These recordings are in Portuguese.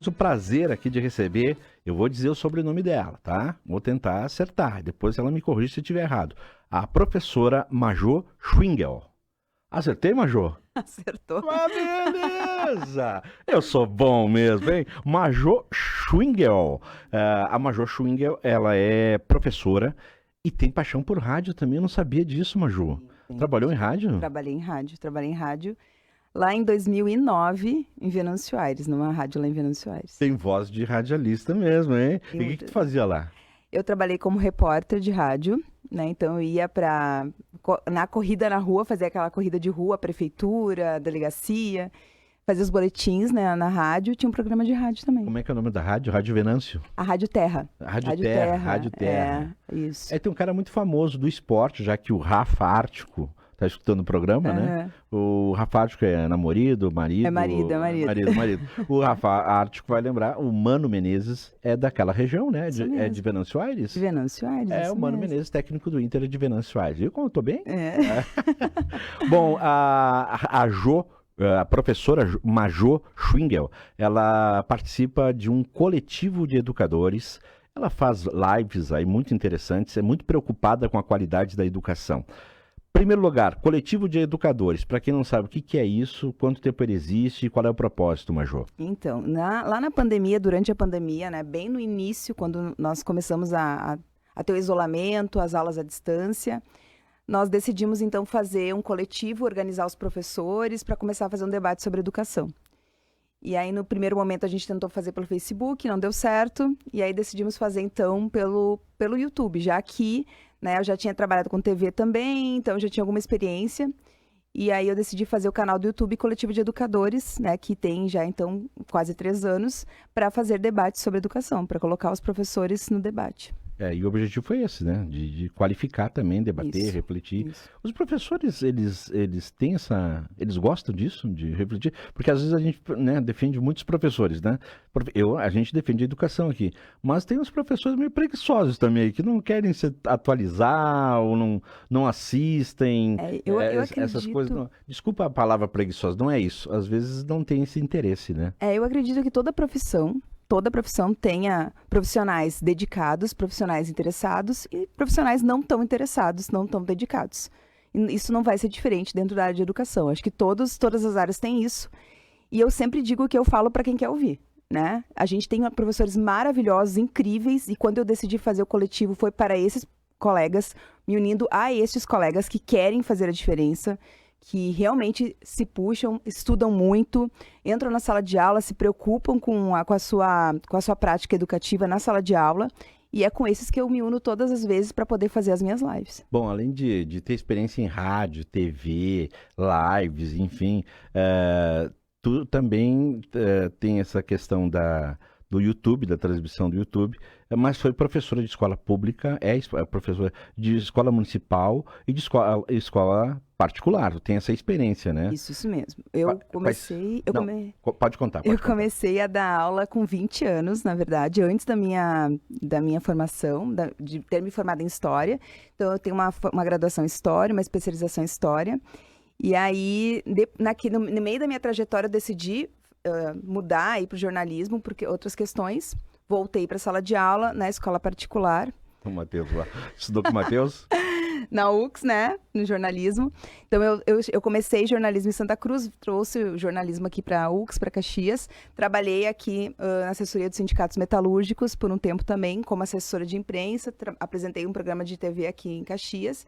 o prazer aqui de receber, eu vou dizer o sobrenome dela, tá? Vou tentar acertar, depois ela me corrige se eu estiver errado. A professora Majô Schwingel. Acertei, Majô? Acertou. Ah, beleza! Eu sou bom mesmo, hein? Majô Schwingel. A Majô Schwingel, ela é professora e tem paixão por rádio também. Eu não sabia disso, Majô. Trabalhou em rádio? Trabalhei em rádio lá em 2009, em Venâncio Aires, numa rádio lá em Venâncio Aires. Tem voz de radialista mesmo, hein? E o que tu fazia lá? Eu trabalhei como repórter de rádio, né? Então eu ia na corrida na rua, fazer aquela corrida de rua, prefeitura, delegacia, fazia os boletins, né, na rádio, tinha um programa de rádio também. Como é que é o nome da rádio? Rádio Venâncio? A Rádio Terra. Rádio Terra. É, isso. Tem um cara muito famoso do esporte, já que o Rafa Ártico tá escutando o programa, né? O Rafa Ártico é marido? É marido. O Rafa Ártico vai lembrar, o Mano Menezes é daquela região, né? É de Venâncio Aires? De Venâncio Aires. É, o Mano Menezes, técnico do Inter de Venâncio Aires. Viu como eu tô bem? É. Bom, a professora Majô Schwingel, ela participa de um coletivo de educadores. Ela faz lives aí muito interessantes, é muito preocupada com a qualidade da educação. Primeiro lugar, coletivo de educadores. Para quem não sabe o que é isso, quanto tempo ele existe e qual é o propósito, Majô? Então, lá na pandemia, durante a pandemia, né, bem no início, quando nós começamos a ter o isolamento, as aulas à distância, nós decidimos então fazer um coletivo, organizar os professores para começar a fazer um debate sobre educação. E aí, no primeiro momento, a gente tentou fazer pelo Facebook, não deu certo. E aí, decidimos fazer, então, pelo YouTube. Já que, né, eu já tinha trabalhado com TV também, então eu já tinha alguma experiência. E aí, eu decidi fazer o canal do YouTube Coletivo de Educadores, né, que tem já, então, quase 3 anos, para fazer debates sobre educação, para colocar os professores no debate. E o objetivo foi esse, né? De qualificar também, debater, refletir. Isso. Os professores, eles têm eles gostam disso, de refletir? Porque às vezes a gente, né, defende muitos professores, né? A gente defende a educação aqui, mas tem uns professores meio preguiçosos também, que não querem se atualizar ou não assistem. Eu acredito... Essas coisas. Não... Desculpa a palavra preguiçosa, não é isso. Às vezes não tem esse interesse, né? Eu acredito que toda profissão tenha profissionais dedicados, profissionais interessados e profissionais não tão interessados, não tão dedicados. E isso não vai ser diferente dentro da área de educação. Acho que todas as áreas têm isso. E eu sempre digo o que eu falo para quem quer ouvir, né? A gente tem professores maravilhosos, incríveis, e quando eu decidi fazer o coletivo foi para esses colegas, me unindo a esses colegas que querem fazer a diferença, que realmente se puxam, estudam muito, entram na sala de aula, se preocupam com a sua prática educativa na sala de aula, e é com esses que eu me uno todas as vezes para poder fazer as minhas lives. Bom, além de ter experiência em rádio, TV, lives, enfim, tu também tem essa questão do YouTube, da transmissão do YouTube, mas foi professora de escola pública, professora de escola municipal e de escola particular. Tem essa experiência, né? Isso mesmo. Eu comecei... Pode contar. Eu comecei a dar aula com 20 anos, na verdade, antes da minha formação, de ter me formado em História. Então, eu tenho uma graduação em História, uma especialização em História. E aí, no meio da minha trajetória, eu decidi mudar, ir para o jornalismo, porque outras questões. Voltei para a sala de aula na escola particular. O Matheus lá. Estudou com o Matheus? Na UX, né? No jornalismo. Então, eu comecei jornalismo em Santa Cruz, trouxe o jornalismo aqui para a UX, para Caxias. Trabalhei aqui na assessoria dos sindicatos metalúrgicos por um tempo também, como assessora de imprensa. Apresentei um programa de TV aqui em Caxias.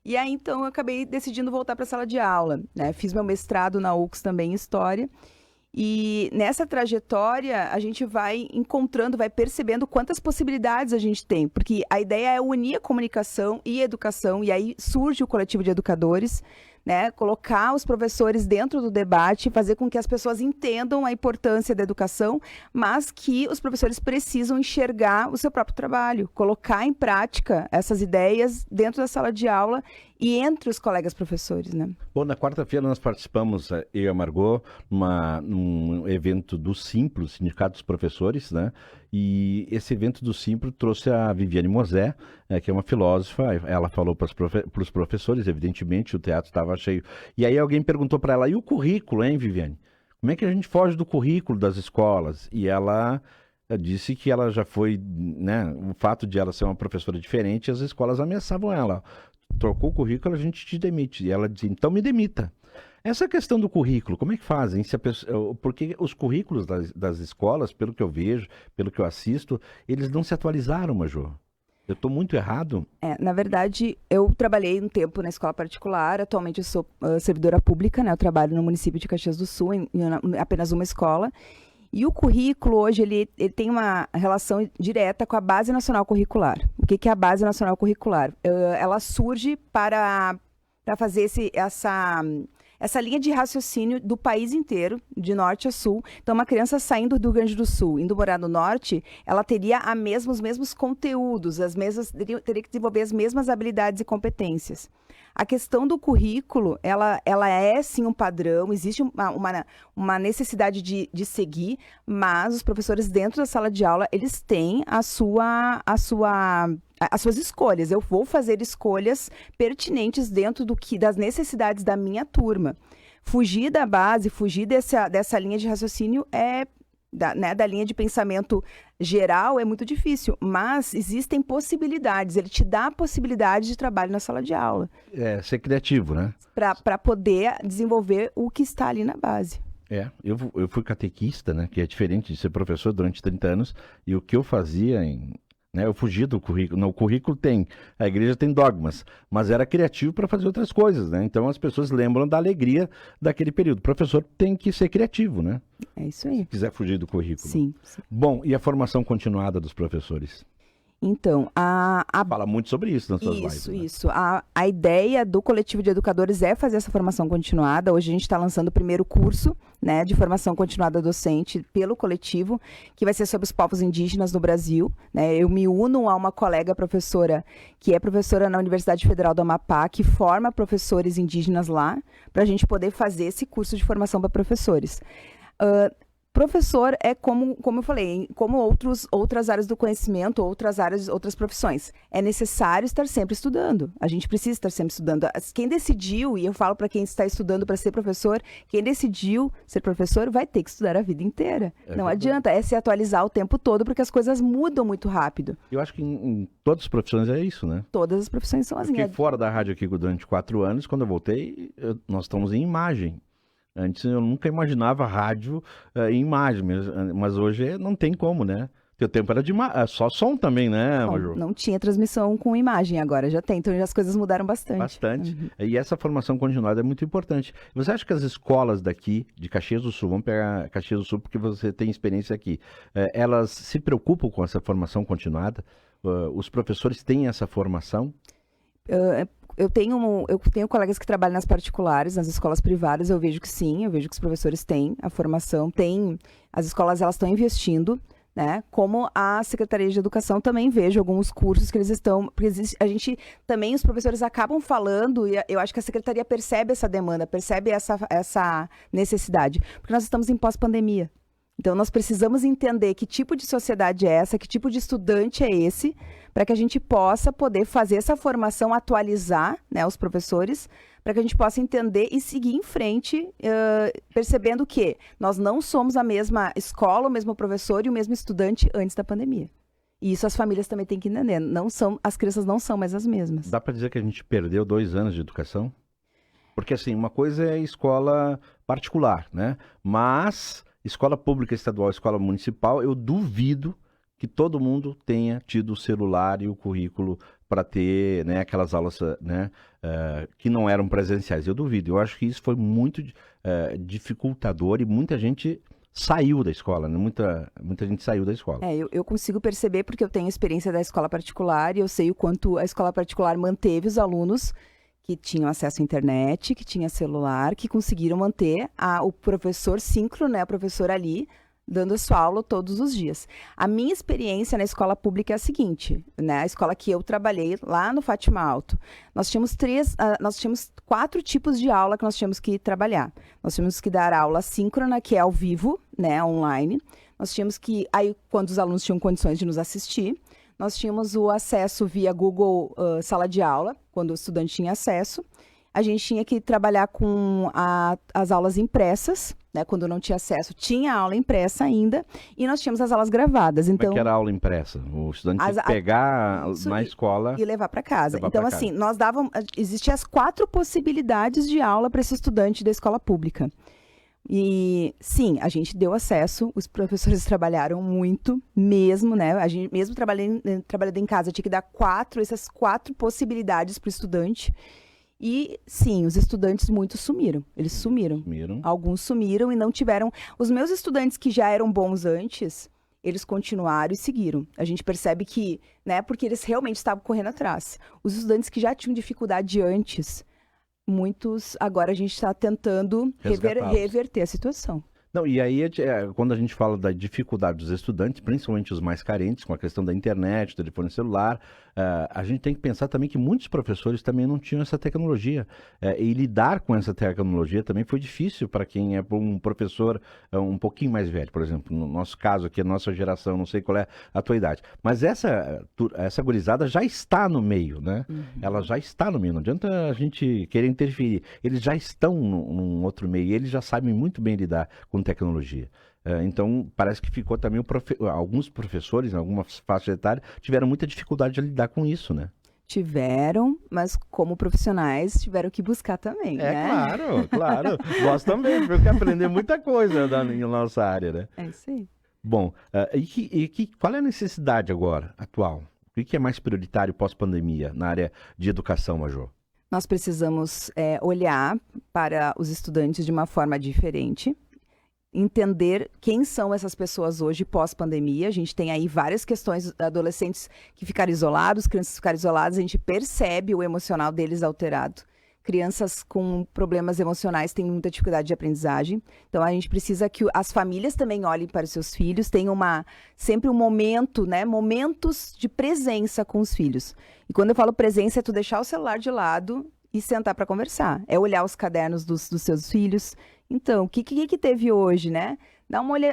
E aí, então, eu acabei decidindo voltar para a sala de aula, né? Fiz meu mestrado na UX também em História. E nessa trajetória, a gente vai encontrando, vai percebendo quantas possibilidades a gente tem. Porque a ideia é unir a comunicação e a educação, e aí surge o coletivo de educadores, né? Colocar os professores dentro do debate, fazer com que as pessoas entendam a importância da educação, mas que os professores precisam enxergar o seu próprio trabalho, colocar em prática essas ideias dentro da sala de aula e entre os colegas professores, né? Bom, na quarta-feira nós participamos, eu e a Margot, num evento do Simplo, Sindicato dos Professores, né? E esse evento do Simplo trouxe a Viviane Mosé, que é uma filósofa. Ela falou para os professores, evidentemente, o teatro estava cheio. E aí alguém perguntou para ela, e o currículo, hein, Viviane? como é que a gente foge do currículo das escolas? E ela disse que ela já foi, né, o fato de ela ser uma professora diferente, as escolas ameaçavam ela. Trocou o currículo, a gente te demite. E ela dizia, então me demita. Essa questão do currículo, como é que fazem? Se a pessoa, porque os currículos das escolas, pelo que eu vejo, pelo que eu assisto, eles não se atualizaram, Majô. Eu estou muito errado? Na verdade, eu trabalhei um tempo na escola particular, atualmente eu sou servidora pública, né? Eu trabalho no município de Caxias do Sul, em apenas uma escola. E o currículo hoje, ele tem uma relação direta com a Base Nacional Curricular. O que é a Base Nacional Curricular? Ela surge para fazer essa linha de raciocínio do país inteiro, de norte a sul. Então, uma criança saindo do Rio Grande do Sul, indo morar no norte, ela teria os mesmos conteúdos, teria que desenvolver as mesmas habilidades e competências. A questão do currículo, ela é sim um padrão, existe uma necessidade de seguir, mas os professores dentro da sala de aula, eles têm as suas escolhas. Eu vou fazer escolhas pertinentes dentro das necessidades da minha turma. Fugir da base, fugir dessa linha de raciocínio da linha de pensamento geral é muito difícil, mas existem possibilidades. Ele te dá a possibilidade de trabalho na sala de aula. Ser criativo, né? Para poder desenvolver o que está ali na base. Eu fui catequista, né? Que é diferente de ser professor durante 30 anos. E o que eu fazia eu fugi do currículo. No currículo a igreja tem dogmas, mas era criativo para fazer outras coisas, né? Então as pessoas lembram da alegria daquele período. O professor tem que ser criativo, né? É isso aí. Se quiser fugir do currículo. Sim. Bom, e a formação continuada dos professores? Então, Fala muito sobre isso nas suas lives. Isso. A ideia do coletivo de educadores é fazer essa formação continuada. Hoje a gente está lançando o primeiro curso, né, de formação continuada docente pelo coletivo, que vai ser sobre os povos indígenas no Brasil. Né? Eu me uno a uma colega professora, que é professora na Universidade Federal do Amapá, que forma professores indígenas lá, para a gente poder fazer esse curso de formação para professores. Professor é como eu falei, como outras áreas do conhecimento, outras profissões. É necessário estar sempre estudando. A gente precisa estar sempre estudando. Quem decidiu, e eu falo para quem está estudando para ser professor, quem decidiu ser professor vai ter que estudar a vida inteira. Não adianta, se atualizar o tempo todo, porque as coisas mudam muito rápido. Eu acho que em todas as profissões é isso, né? Todas as profissões são assim. Eu fiquei fora da rádio aqui durante 4 anos, quando eu voltei, nós estamos em imagem. Antes eu nunca imaginava rádio em imagem, mas hoje não tem como, né? Teu tempo era só som também, né, Majô? Não tinha transmissão com imagem, agora já tem, então as coisas mudaram bastante. Bastante. Uhum. E essa formação continuada é muito importante. Você acha que as escolas daqui, de Caxias do Sul, vamos pegar Caxias do Sul porque você tem experiência aqui, elas se preocupam com essa formação continuada? Os professores têm essa formação? Eu tenho colegas que trabalham nas particulares, nas escolas privadas, eu vejo que sim, eu vejo que os professores têm a formação, as escolas elas estão investindo, né? Como a Secretaria de Educação também vejo alguns cursos que eles estão, porque a gente também, os professores acabam falando, e eu acho que a Secretaria percebe essa demanda, percebe essa necessidade, porque nós estamos em pós-pandemia. Então, nós precisamos entender que tipo de sociedade é essa, que tipo de estudante é esse, para que a gente possa poder fazer essa formação, atualizar, né, os professores, para que a gente possa entender e seguir em frente, percebendo que nós não somos a mesma escola, o mesmo professor e o mesmo estudante antes da pandemia. E isso as famílias também têm que entender. As crianças não são mais as mesmas. Dá para dizer que a gente perdeu 2 anos de educação? Porque, assim, uma coisa é escola particular, né? Mas escola pública estadual, escola municipal, eu duvido que todo mundo tenha tido o celular e o currículo para ter, né, aquelas aulas, né, que não eram presenciais. Eu duvido. Eu acho que isso foi muito dificultador e muita gente saiu da escola, né? Muita gente saiu da escola. Eu consigo perceber porque eu tenho experiência da escola particular e eu sei o quanto a escola particular manteve os alunos que tinham acesso à internet, que tinha celular, que conseguiram manter o professor síncrono, né, a professora ali, dando a sua aula todos os dias. A minha experiência na escola pública é a seguinte, né, a escola que eu trabalhei lá no Fátima Alto, nós tínhamos 4 tipos de aula que nós tínhamos que trabalhar. Nós tínhamos que dar aula síncrona, que é ao vivo, né, online. Nós tínhamos que, aí quando os alunos tinham condições de nos assistir, nós tínhamos o acesso via Google Sala de Aula, quando o estudante tinha acesso. A gente tinha que trabalhar com as aulas impressas, né? Quando não tinha acesso, tinha aula impressa ainda, e nós tínhamos as aulas gravadas. Então, Como é que era a aula impressa? O estudante tinha que pegar na escola e levar para casa. levar Então, pra assim, casa. nós dávamos... Existiam as 4 possibilidades de aula para esse estudante da escola pública. E, sim, a gente deu acesso, os professores trabalharam muito, mesmo, né? A gente, mesmo trabalhando em casa, tinha que dar essas 4 possibilidades para o estudante. E, sim, os estudantes muitos sumiram. Eles sumiram. Alguns sumiram e não tiveram... Os meus estudantes que já eram bons antes, eles continuaram e seguiram. A gente percebe que, né, porque eles realmente estavam correndo atrás. Os estudantes que já tinham dificuldade antes, muitos, agora a gente está tentando reverter a situação. Não, e aí, quando a gente fala da dificuldade dos estudantes, principalmente os mais carentes, com a questão da internet, telefone celular, a gente tem que pensar também que muitos professores também não tinham essa tecnologia. E lidar com essa tecnologia também foi difícil para quem é um professor um pouquinho mais velho, por exemplo. No nosso caso aqui, a nossa geração, não sei qual é a tua idade. Mas essa gurizada já está no meio, né? Uhum. Ela já está no meio, não adianta a gente querer interferir. Eles já estão num outro meio, e eles já sabem muito bem lidar com tecnologia. Então, parece que ficou também alguns professores, em algumas faixas etárias, tiveram muita dificuldade de lidar com isso, né? Tiveram, mas como profissionais tiveram que buscar também, né? Claro. Nós também tivemos que aprender muita coisa na nossa área, né? É isso aí. Bom, qual é a necessidade agora, atual? O que é mais prioritário pós-pandemia na área de educação, Major? Nós precisamos olhar para os estudantes de uma forma diferente, entender quem são essas pessoas hoje pós-pandemia. A gente tem aí várias questões, adolescentes que ficaram isolados, crianças que ficaram isoladas, a gente percebe o emocional deles alterado. Crianças com problemas emocionais têm muita dificuldade de aprendizagem. Então, a gente precisa que as famílias também olhem para os seus filhos, tenham sempre um momento, né? Momentos de presença com os filhos. E quando eu falo presença, é tu deixar o celular de lado e sentar para conversar. É olhar os cadernos dos seus filhos. Então, o que teve hoje, né?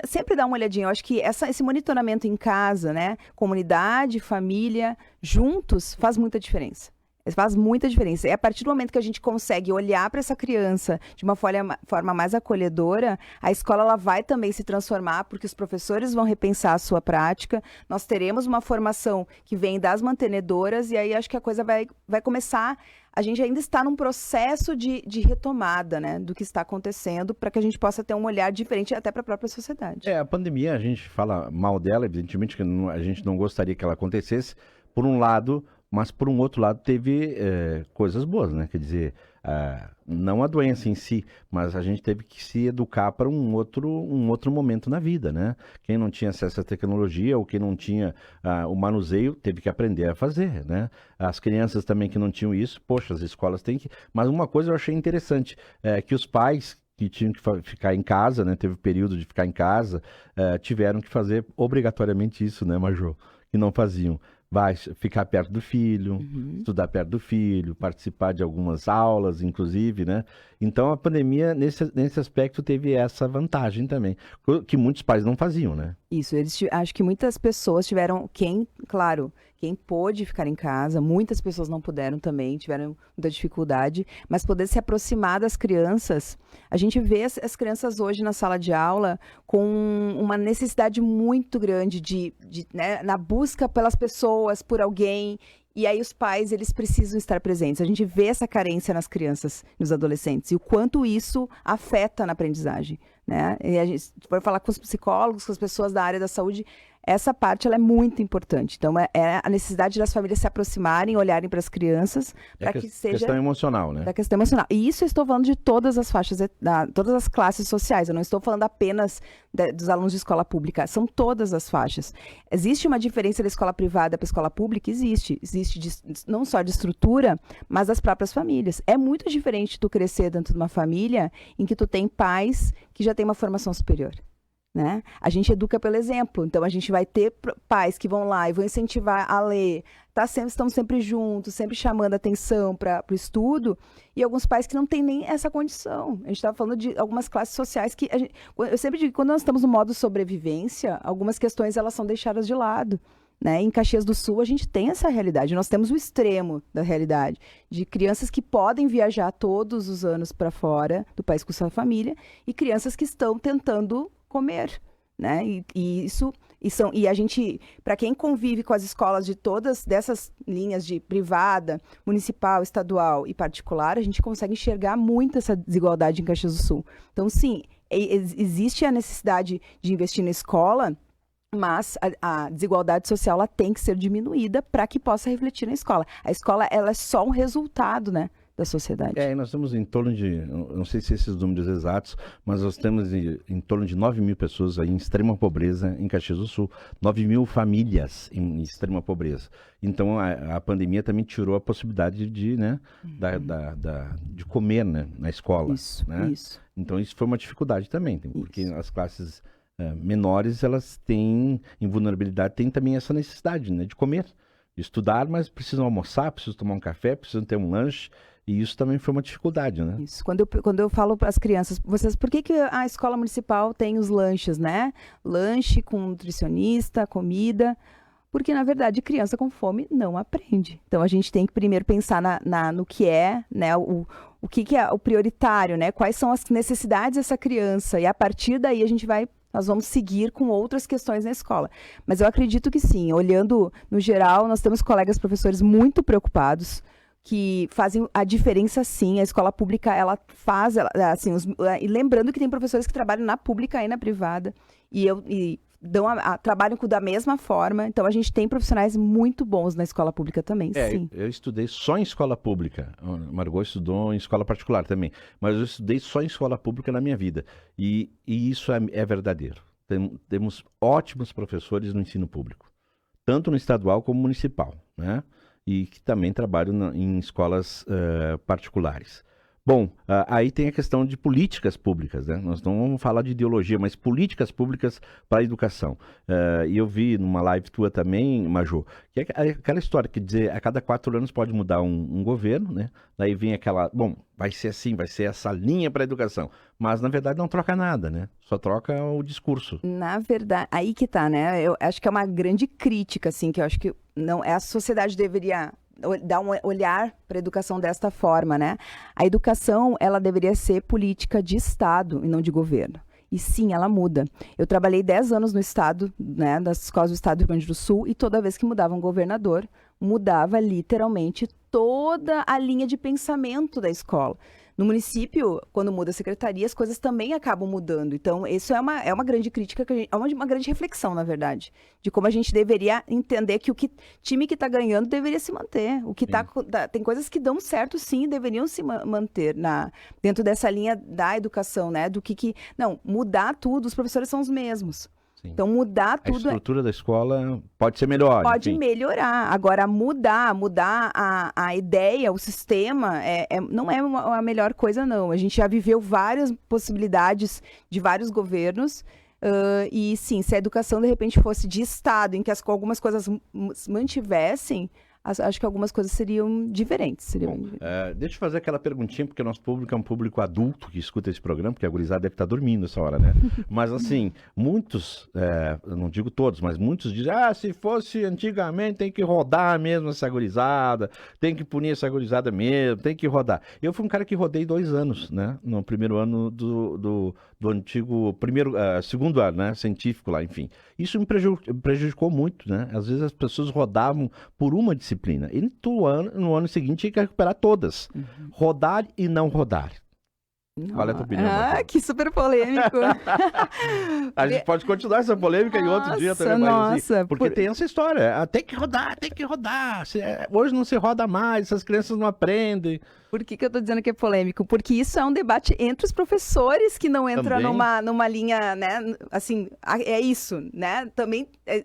Sempre dá uma olhadinha. Eu acho que esse monitoramento em casa, né? Comunidade, família, juntos, faz muita diferença. Faz muita diferença. E a partir do momento que a gente consegue olhar para essa criança de uma forma mais acolhedora, a escola ela vai também se transformar, porque os professores vão repensar a sua prática. Nós teremos uma formação que vem das mantenedoras, e aí acho que a coisa vai começar. A gente ainda está num processo de retomada, né, do que está acontecendo, para que a gente possa ter um olhar diferente até para a própria sociedade. A pandemia, a gente fala mal dela, evidentemente que a gente não gostaria que ela acontecesse, por um lado, mas por um outro lado teve coisas boas, né? Quer dizer, não a doença em si, mas a gente teve que se educar para um outro momento na vida, né? Quem não tinha acesso à tecnologia ou quem não tinha o manuseio, teve que aprender a fazer, né? As crianças também que não tinham isso, poxa, as escolas têm que... Mas uma coisa eu achei interessante, que os pais que tinham que ficar em casa, né? Teve período de ficar em casa, tiveram que fazer obrigatoriamente isso, né, Major? Que não faziam. Vai ficar perto do filho, estudar perto do filho, participar de algumas aulas, inclusive, né? Então, a pandemia, nesse aspecto, teve essa vantagem também, que muitos pais não faziam, né? Isso, acho que muitas pessoas tiveram, quem pôde ficar em casa, muitas pessoas não puderam também, tiveram muita dificuldade, mas poder se aproximar das crianças, a gente vê as crianças hoje na sala de aula com uma necessidade muito grande né, na busca pelas pessoas, por alguém, e aí os pais, eles precisam estar presentes. A gente vê essa carência nas crianças, nos adolescentes, e o quanto isso afeta na aprendizagem, né? E a gente vai falar com os psicólogos, com as pessoas da área da saúde, essa parte ela é muito importante. Então, é a necessidade das famílias se aproximarem, olharem para as crianças, para que seja... questão emocional, né? Da questão emocional. E isso eu estou falando de todas as faixas, todas as classes sociais. Eu não estou falando apenas dos alunos de escola pública. São todas as faixas. Existe uma diferença da escola privada para a escola pública? Existe. Existe não só de estrutura, mas das próprias famílias. É muito diferente tu crescer dentro de uma família em que tu tem pais que já têm uma formação superior. Né? A gente educa pelo exemplo, então a gente vai ter pais que vão lá e vão incentivar a ler, estamos sempre juntos, sempre chamando atenção para o estudo, e alguns pais que não têm nem essa condição. A gente estava falando de algumas classes sociais que, eu sempre digo que quando nós estamos no modo sobrevivência, algumas questões elas são deixadas de lado, né? Em Caxias do Sul, a gente tem essa realidade. Nós temos o extremo da realidade, de crianças que podem viajar todos os anos para fora do país com sua família e crianças que estão tentando comer, né? E a gente, para quem convive com as escolas de todas dessas linhas de privada, municipal, estadual e particular, a gente consegue enxergar muito essa desigualdade em Caxias do Sul. Então, sim, existe a necessidade de investir na escola, mas a desigualdade social ela tem que ser diminuída para que possa refletir na escola. A escola ela é só um resultado, né, da sociedade. E nós temos em torno de, não sei se esses números exatos, mas nós temos em torno de 9 mil pessoas aí em extrema pobreza em Caxias do Sul. 9 mil famílias em extrema pobreza. Então a pandemia também tirou a possibilidade de, né, de comer, né, na escola. Isso, né? isso. Então isso foi uma dificuldade também, porque as classes menores, elas têm, em vulnerabilidade, têm também essa necessidade, né, de comer, de estudar, mas precisam almoçar, precisam tomar um café, precisam ter um lanche, e isso também foi uma dificuldade, né? Isso. Quando eu falo para as crianças, por que a escola municipal tem os lanches, né? Lanche com nutricionista, comida, porque, na verdade, criança com fome não aprende. Então, a gente tem que primeiro pensar no que é, né, o que é o prioritário, né? Quais são as necessidades dessa criança, e a partir daí nós vamos seguir com outras questões na escola. Mas eu acredito que sim, olhando no geral, nós temos colegas professores muito preocupados, que fazem a diferença sim. A escola pública, ela faz, assim, e lembrando que tem professores que trabalham na pública e na privada, e trabalham da mesma forma. Então, a gente tem profissionais muito bons na escola pública também, sim. Eu estudei só em escola pública. A Margot estudou em escola particular também. Mas eu estudei só em escola pública na minha vida. E isso é verdadeiro. Temos ótimos professores no ensino público. Tanto no estadual como municipal, né? E que também trabalham em escolas particulares. Bom, aí tem a questão de políticas públicas, né? Nós não vamos falar de ideologia, mas políticas públicas para a educação. E eu vi numa live tua também, Majô, que é aquela história que dizer, a cada 4 anos pode mudar um governo, né? Daí vem vai ser assim, vai ser essa linha para a educação. Mas, na verdade, não troca nada, né? Só troca o discurso. Na verdade, aí que tá, né? Eu acho que é uma grande crítica, assim, que eu acho que a sociedade deveria dar um olhar para a educação desta forma, né? A educação, ela deveria ser política de Estado e não de governo. E sim, ela muda. Eu trabalhei 10 anos no Estado, né, das escolas do Estado do Rio Grande do Sul, e toda vez que mudava um governador, mudava literalmente toda a linha de pensamento da escola. No município, quando muda a secretaria, as coisas também acabam mudando. Então, isso é uma grande crítica, é uma grande reflexão, na verdade, de como a gente deveria entender que time que está ganhando deveria se manter. Tem coisas que dão certo, sim, deveriam se manter dentro dessa linha da educação, né? Não, mudar tudo, os professores são os mesmos. Sim. Então, mudar tudo... A estrutura da escola pode ser melhor. Pode melhorar. Agora, mudar a ideia, o sistema, não é a melhor coisa, não. A gente já viveu várias possibilidades de vários governos. E, sim, se a educação, de repente, fosse de Estado, em que algumas coisas mantivessem, acho que algumas coisas seriam diferentes. Deixa eu fazer aquela perguntinha, porque o nosso público é um público adulto que escuta esse programa, porque a gurizada deve estar dormindo essa hora, né? Mas, assim, muitos, eu não digo todos, mas muitos dizem, se fosse antigamente, tem que rodar mesmo essa gurizada, tem que punir essa gurizada mesmo, tem que rodar. Eu fui um cara que rodei 2 anos, né? No primeiro ano do antigo, segundo ano, né? Científico lá, enfim. Isso me prejudicou muito, né? Às vezes as pessoas rodavam por uma disciplina. E no ano seguinte tinha que recuperar todas. Uhum. Rodar e não rodar. Qual é a tua opinião? Que super polêmico. A gente pode continuar essa polêmica em outro dia também. Mas, assim, porque tem essa história. Tem que rodar, tem que rodar. Hoje não se roda mais, essas crianças não aprendem. Por que eu tô dizendo que é polêmico? Porque isso é um debate entre os professores que não entra numa linha, né? Assim, é isso, né?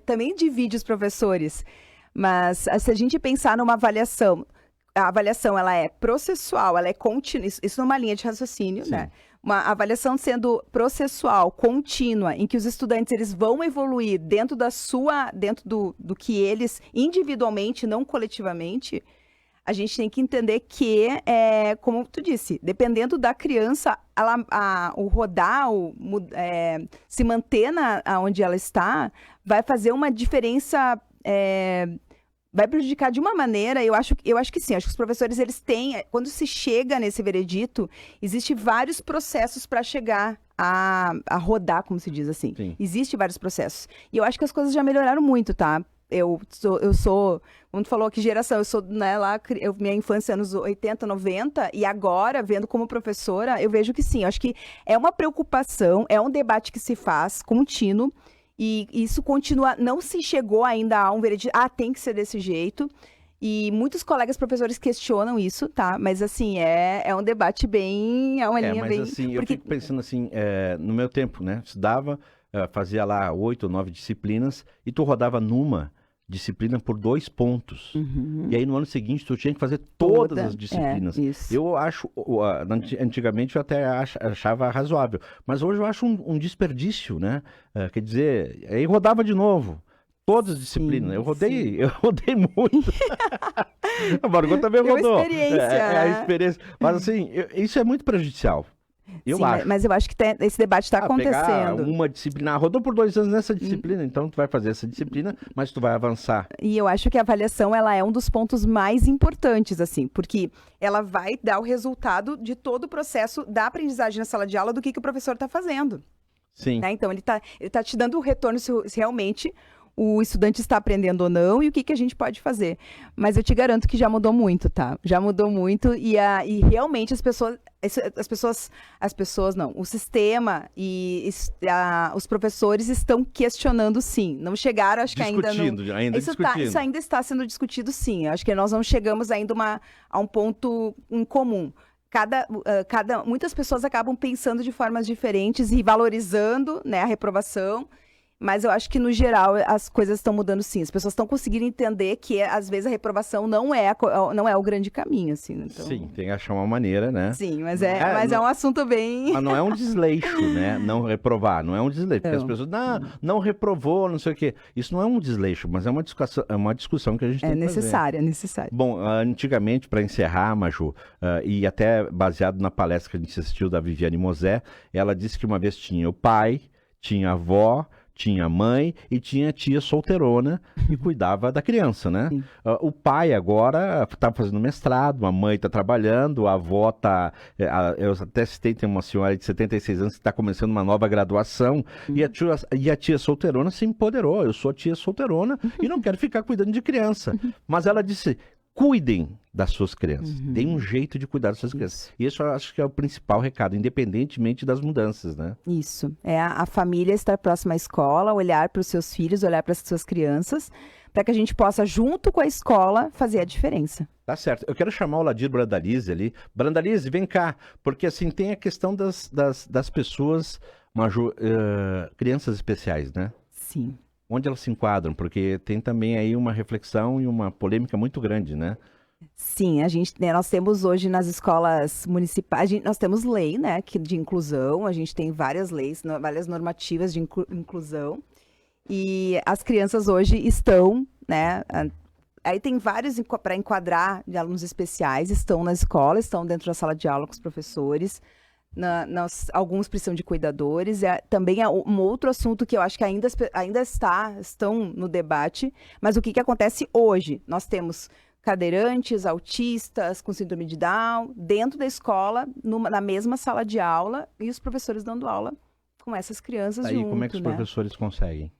Também divide os professores. Mas se a gente pensar numa avaliação, a avaliação ela é processual, ela é contínua, isso numa linha de raciocínio, sim, né? Uma avaliação sendo processual, contínua, em que os estudantes eles vão evoluir dentro do que eles individualmente, não coletivamente. A gente tem que entender que, como tu disse, dependendo da criança, o rodar, se manter onde ela está, vai fazer uma diferença vai prejudicar de uma maneira, eu acho que sim. Acho que os professores, eles têm, quando se chega nesse veredito, existem vários processos para chegar a rodar, como se diz assim. Existem vários processos. E eu acho que as coisas já melhoraram muito, tá? Eu sou, como tu falou, que geração, eu sou, né, minha infância anos 80, 90, e agora, vendo como professora, eu vejo que sim. Eu acho que é uma preocupação, é um debate que se faz contínuo, e isso continua, não se chegou ainda a um veredito, tem que ser desse jeito. E muitos colegas professores questionam isso, tá? Mas, assim, é um debate bem... É uma linha mas, bem... assim, eu fico pensando assim, no meu tempo, né? Estudava, fazia lá 8 ou 9 disciplinas e tu rodava numa disciplina por 2 pontos. E aí, no ano seguinte, tu tinha que fazer todas as disciplinas. Isso. Eu acho... Antigamente, eu até achava razoável. Mas hoje eu acho um desperdício, né? Quer dizer, aí rodava de novo. Todas as disciplinas. Eu rodei muito. A Margot também rodou. A experiência. Mas assim, isso é muito prejudicial. Eu acho. Mas eu acho que esse debate está acontecendo. Uma disciplina, rodou por 2 anos nessa disciplina, então tu vai fazer essa disciplina, mas tu vai avançar. E eu acho que a avaliação, ela é um dos pontos mais importantes, assim, porque ela vai dar o resultado de todo o processo da aprendizagem na sala de aula do que o professor está fazendo. Sim. Né? Então, ele tá te dando o retorno se realmente o estudante está aprendendo ou não e o que a gente pode fazer. Mas eu te garanto que já mudou muito, tá? Já mudou muito e realmente o sistema e os professores estão questionando, sim. Não chegaram, acho que ainda não... Isso ainda está sendo discutido, sim. Acho que nós não chegamos ainda a um ponto em comum. Muitas pessoas acabam pensando de formas diferentes e valorizando, né, a reprovação. Mas eu acho que, no geral, as coisas estão mudando, sim. As pessoas estão conseguindo entender que, às vezes, a reprovação não é o grande caminho, assim. Então... Sim, tem que achar uma maneira, né? Sim, mas é um assunto bem... Mas não é um desleixo, né? Não reprovar, não é um desleixo. Porque as pessoas, não reprovou, não sei o quê. Isso não é um desleixo, mas é uma discussão que a gente tem que fazer. É necessário. Bom, antigamente, para encerrar, Maju, e até baseado na palestra que a gente assistiu da Viviane Mosé, ela disse que uma vez tinha o pai, tinha a avó, tinha a mãe e tinha a tia solteirona que cuidava da criança, né? O pai agora está fazendo mestrado, a mãe está trabalhando, a avó está... eu até citei, tem uma senhora de 76 anos que está começando uma nova graduação e a tia solteirona se empoderou. Eu sou a tia solteirona e não quero ficar cuidando de criança. Mas ela disse... Cuidem das suas crianças. Deem um jeito de cuidar das suas crianças. E isso eu acho que é o principal recado, independentemente das mudanças, né? Isso. É a família estar próxima à escola, olhar para os seus filhos, olhar para as suas crianças, para que a gente possa, junto com a escola, fazer a diferença. Tá certo. Eu quero chamar o Ladir Brandalize ali. Brandalize, vem cá. Porque, assim, tem a questão das pessoas, Maju, crianças especiais, né? Sim. Onde elas se enquadram? Porque tem também aí uma reflexão e uma polêmica muito grande, né? Sim, nós temos hoje nas escolas municipais, nós temos lei, né, de inclusão, a gente tem várias leis, várias normativas de inclusão, e as crianças hoje estão, né, aí tem vários para enquadrar de alunos especiais, estão na escola, estão dentro da sala de aula com os professores. Alguns precisam de cuidadores. Também é um outro assunto que eu acho que ainda estão no debate. Mas o que acontece hoje? Nós temos cadeirantes, autistas, com síndrome de Down, dentro da escola, na mesma sala de aula, e os professores dando aula com essas crianças junto, como é que os professores conseguem?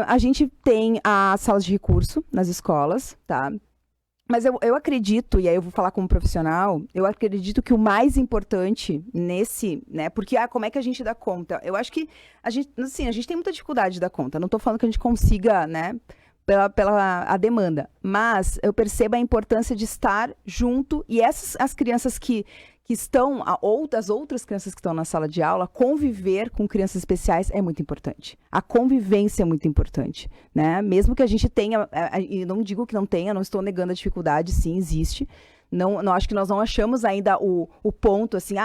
A gente tem as salas de recurso nas escolas, tá? Mas eu acredito, e aí eu vou falar como profissional, eu acredito que o mais importante né, porque como é que a gente dá conta? Eu acho que a gente tem muita dificuldade de dar conta, não estou falando que a gente consiga, né, pela a demanda, mas eu percebo a importância de estar junto, e as crianças que estão, as outras crianças que estão na sala de aula, conviver com crianças especiais é muito importante. A convivência é muito importante, né? Mesmo que a gente tenha, e não digo que não tenha, não estou negando a dificuldade, sim, existe. Não acho que nós não achamos ainda o ponto, assim,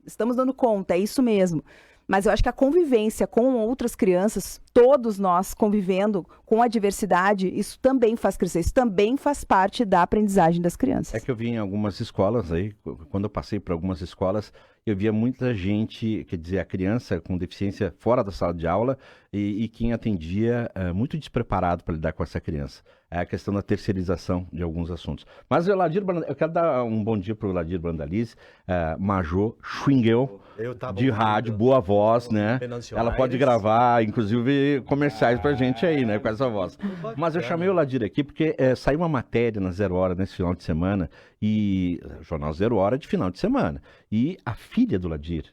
estamos dando conta, é isso mesmo. Mas eu acho que a convivência com outras crianças, todos nós convivendo com a diversidade, isso também faz crescer, isso também faz parte da aprendizagem das crianças. É que eu vi em algumas escolas aí, quando eu passei por algumas escolas, eu via muita gente, quer dizer, a criança com deficiência fora da sala de aula e quem atendia muito despreparado para lidar com essa criança. É a questão da terceirização de alguns assuntos. Mas eu quero dar um bom dia para o Ladir Brandalize, Major Schwingel, de rádio, boa voz, né? Ela pode gravar, inclusive, comerciais pra gente aí, né? Com essa voz. Mas eu chamei o Ladir aqui porque saiu uma matéria na Zero Hora nesse final de semana, e Jornal Zero Hora de final de semana. E a filha do Ladir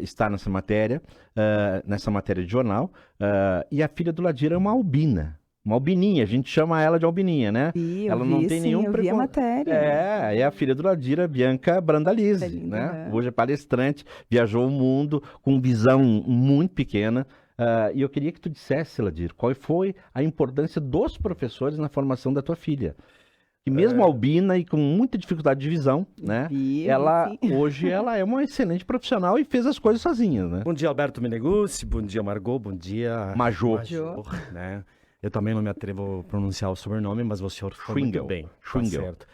está nessa matéria de jornal, e a filha do Ladir é uma albina. Uma albininha, a gente chama ela de albininha, né? Ela não tem nenhum preconceito. Eu vi a matéria. É a filha do Ladir, a Bianca Brandalize, né? Hoje é palestrante, viajou o mundo com visão muito pequena. E eu queria que tu dissesse, Ladir, qual foi a importância dos professores na formação da tua filha? E mesmo albina e com muita dificuldade de visão, né? Hoje ela é uma excelente profissional e fez as coisas sozinha, né? Bom dia, Alberto Meneguzzi, bom dia, Margot, bom dia... Major, né? Eu também não me atrevo a pronunciar o sobrenome, mas o senhor foi muito bem. Schwingel. Tá certo.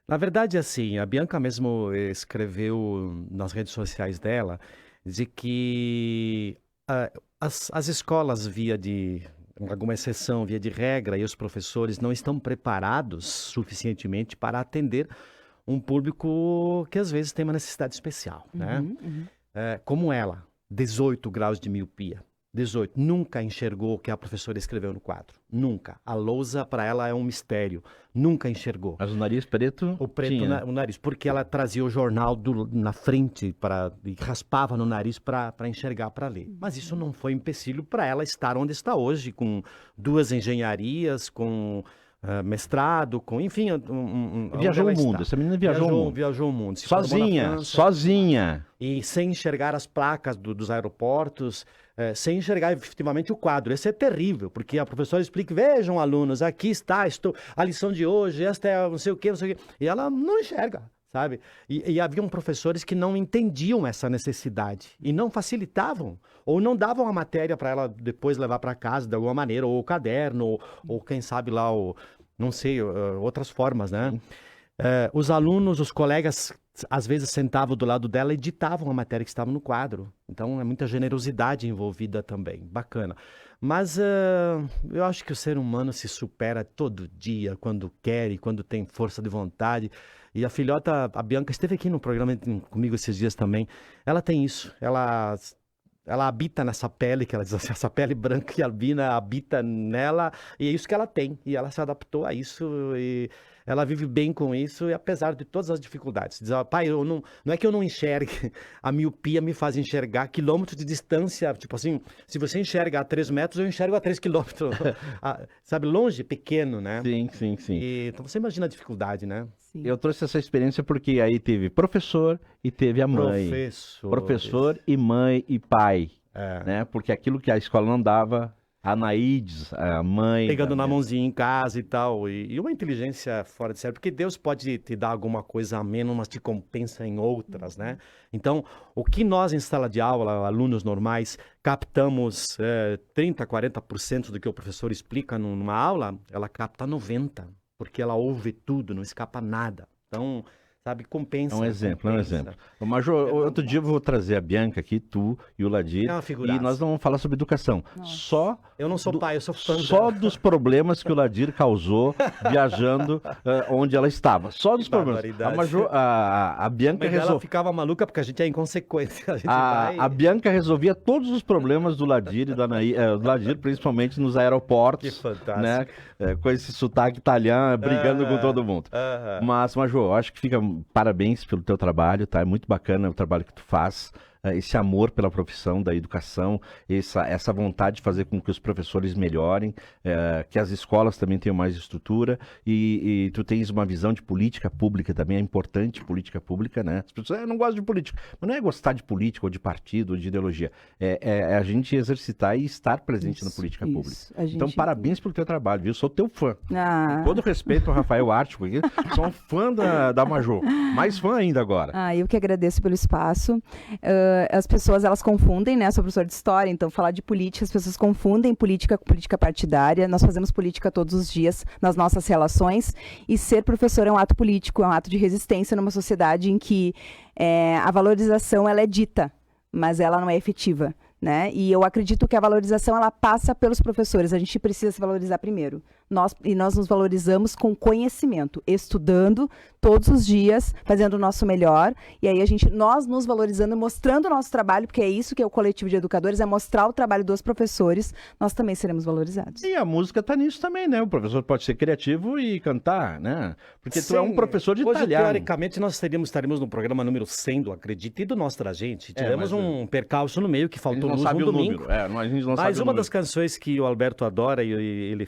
Na verdade, assim, a Bianca mesmo escreveu nas redes sociais dela de que as escolas, alguma exceção, via de regra, e os professores não estão preparados suficientemente para atender um público que às vezes tem uma necessidade especial, né? Como ela, 18 graus de miopia. 18, nunca enxergou o que a professora escreveu no quadro. Nunca. A lousa, para ela, é um mistério. Nunca enxergou. Mas o nariz preto? O preto, o nariz. Porque ela trazia o jornal na frente e raspava no nariz para enxergar, para ler. Mas isso não foi empecilho para ela estar onde está hoje, com 2 engenharias, com mestrado, com, enfim... Viajou o mundo. Essa menina viajou o mundo. Viajou o mundo. Sozinha. E sem enxergar as placas dos aeroportos... sem enxergar efetivamente o quadro. Isso é terrível, porque a professora explica, vejam, alunos, aqui está a lição de hoje, esta é não sei o quê, e ela não enxerga, sabe? E haviam professores que não entendiam essa necessidade e não facilitavam, ou não davam a matéria para ela depois levar para casa de alguma maneira, ou o caderno, ou quem sabe lá, não sei, outras formas, né? Os alunos, os colegas, às vezes sentavam do lado dela e ditavam a matéria que estava no quadro. Então, é muita generosidade envolvida também. Bacana. Mas eu acho que o ser humano se supera todo dia, quando quer e quando tem força de vontade. E a filhota, a Bianca, esteve aqui no programa comigo esses dias também. Ela tem isso. Ela habita nessa pele, que ela diz assim, essa pele branca e albina habita nela, e é isso que ela tem. E ela se adaptou a isso e... Ela vive bem com isso, e apesar de todas as dificuldades. Diz, pai, não é que eu não enxergue, a miopia me faz enxergar quilômetros de distância. Tipo assim, se você enxerga a 3 metros, eu enxergo a 3 quilômetros. Sabe, longe, pequeno, né? Sim. Então você imagina a dificuldade, né? Sim. Eu trouxe essa experiência porque aí teve professor e teve a mãe. Professor e mãe e pai. Né? Porque aquilo que a escola não dava... A Naídes, a mãe... Pegando na mãozinha em casa e tal. E uma inteligência fora de série. Porque Deus pode te dar alguma coisa a menos, mas te compensa em outras, né? Então, o que nós em sala de aula, alunos normais, captamos 30%, 40% do que o professor explica numa aula, ela capta 90%. Porque ela ouve tudo, não escapa nada. Então... Sabe, compensa. É um exemplo. Major, outro dia eu vou trazer a Bianca aqui, tu e o Ladir, e nós vamos falar sobre educação. Nossa. Eu não sou pai, eu sou fã. Só dos problemas que o Ladir causou viajando onde ela estava. Só dos problemas. A Bianca ela ficava maluca porque a gente é inconsequente. A Bianca resolvia todos os problemas do Ladir e da do Ladir, principalmente nos aeroportos. Que fantástico. Né? Com esse sotaque italiano, brigando com todo mundo. Mas, Major, acho que fica... Parabéns pelo teu trabalho, tá? É muito bacana o trabalho que tu faz, esse amor pela profissão da educação, essa vontade de fazer com que os professores melhorem, que as escolas também tenham mais estrutura e tu tens uma visão de política pública também, é importante política pública, né? As pessoas, eu não gosto de política, mas não é gostar de política ou de partido ou de ideologia, é a gente exercitar e estar presente na política pública. Então, parabéns pelo teu trabalho, viu? Sou teu fã. Com todo respeito ao Rafael Ártico aqui, sou um fã da Major, mais fã ainda agora. Eu que agradeço pelo espaço. as pessoas, elas confundem, né? Eu sou professora de história, então falar de política, as pessoas confundem política com política partidária. Nós fazemos política todos os dias nas nossas relações, e ser professor é um ato político, é um ato de resistência numa sociedade em que a valorização, ela é dita, mas ela não é efetiva, né? E eu acredito que a valorização, ela passa pelos professores. A gente precisa se valorizar primeiro. Nós nos valorizamos com conhecimento, estudando todos os dias, fazendo o nosso melhor, e aí nós nos valorizando, mostrando o nosso trabalho, porque é isso que é o coletivo de educadores, é mostrar o trabalho dos professores, nós também seremos valorizados. E a música tá nisso também, né? O professor pode ser criativo e cantar, né? Porque tu é um professor de hoje, italiano. teoricamente, nós estaremos no programa número 100 do Acredite e do Nosso Tragente. Tivemos um percalço no meio que faltou luz no domingo. A gente não sabe Mas o uma número. das canções que o Alberto adora, e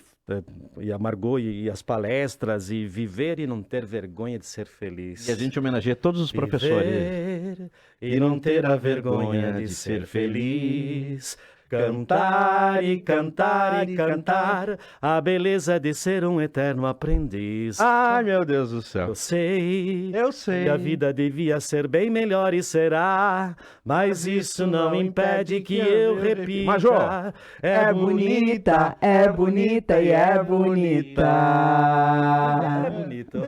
a Margot, e as palestras, e viver e não ter vergonha de ser feliz. E a gente homenageia todos os professores. Viver e não ter a vergonha de ser feliz. Cantar e cantar e cantar a beleza de ser um eterno aprendiz. Ai, meu Deus do céu. Eu sei Eu sei. que a vida devia ser bem melhor e será, mas isso não impede que eu repita. Major, É bonita e é bonita. É bonito.